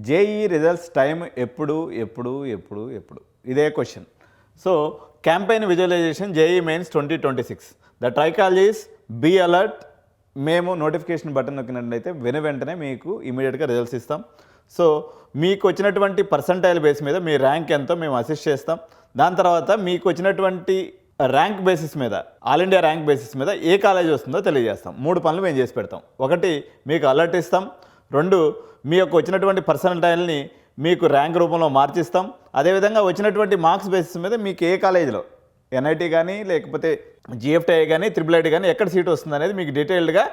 JEE results time ఎప్పుడు ఎప్పుడు ఎప్పుడు ఎప్పుడు ఇదే question. So campaign visualization JEE mains 2026. The ట్రైకాల్ ఈస్ బీ అలర్ట్. మేము నోటిఫికేషన్ బటన్ నొక్కినట్లయితే వెంటనే మీకు ఇమీడియట్గా రిజల్ట్స్ ఇస్తాం. సో మీకు వచ్చినటువంటి పర్సంటైల్ బేస్ మీద మీ ర్యాంక్ ఎంతో మేము అసిస్ట్ చేస్తాం. దాని తర్వాత మీకు వచ్చినటువంటి ర్యాంక్ బేసిస్ మీద, ఆల్ ఇండియా ర్యాంక్ బేసిస్ మీద ఏ కాలేజ్ వస్తుందో తెలియజేస్తాం. 3 పనులు మేము చేసి పెడతాం. 1, మీకు అలర్ట్ ఇస్తాం. 2, మీ యొక్క వచ్చినటువంటి పర్సంటైల్ని మీకు ర్యాంక్ రూపంలో మార్చిస్తాం. అదేవిధంగా వచ్చినటువంటి మార్క్స్ బేసిస్ మీద మీకు ఏ కాలేజీలో ఎన్ఐటి కానీ లేకపోతే జిఎఫ్టిఐ కానీ ట్రిపుల్ ఐటీ కానీ ఎక్కడ సీట్ వస్తుంది అనేది మీకు డీటెయిల్డ్గా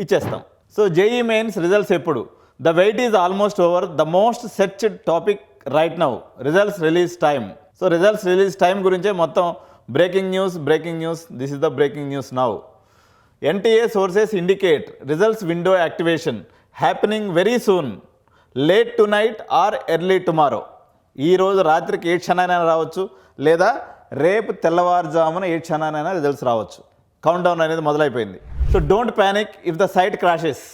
ఇచ్చేస్తాం. సో జేఈ మెయిన్స్ రిజల్ట్స్ ఎప్పుడు? The wait is almost over. The most searched topic right now results release time. So results release time గురించే మొత్తం breaking news. This is the breaking news now. NTA sources indicate results window activation happening very soon, late tonight or early tomorrow. ఈరోజు రాత్రికి ఏ క్షణానైనా రావచ్చు, లేదా రేపు తెల్లవారుజామున ఏ క్షణానైనా రిజల్ట్స్ రావచ్చు. కౌంట్ డౌన్ అనేది మొదలైపోయింది. So don't panic if the site crashes.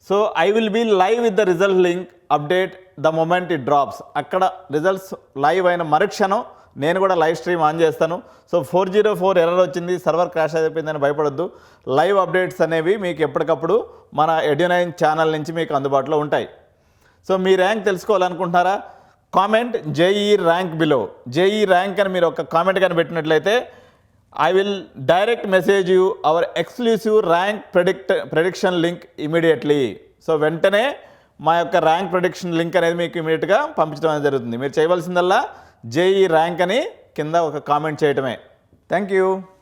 So I will be live with the result link update the moment it drops. అక్కడ రిజల్ట్స్ లైవ్ అయిన మరుక్షణం నేను కూడా లైవ్ స్ట్రీమ్ ఆన్ చేస్తాను. సో 404 ఎర్రర్ వచ్చింది, సర్వర్ క్రాష్ అయిపోయిందని భయపడొద్దు. లైవ్ అప్డేట్స్ అనేవి మీకు ఎప్పటికప్పుడు మన ఎడ్యునైన్ ఛానల్ నుంచి మీకు అందుబాటులో ఉంటాయి. సో మీ ర్యాంక్ తెలుసుకోవాలనుకుంటున్నారా? Comment JEE rank below. JEE rank అని మీరు ఒక కామెంట్ కానీ పెట్టినట్లయితే I will direct message you our exclusive rank prediction link immediately. So వెంటనే మా యొక్క ర్యాంక్ ప్రెడిక్షన్ లింక్ అనేది మీకు ఇమీడియట్గా పంపించడం అనేది జరుగుతుంది. మీరు చేయవలసిందల్లా జేఈ ర్యాంక్ అని కింద ఒక కామెంట్ చేయటమే. Thank you.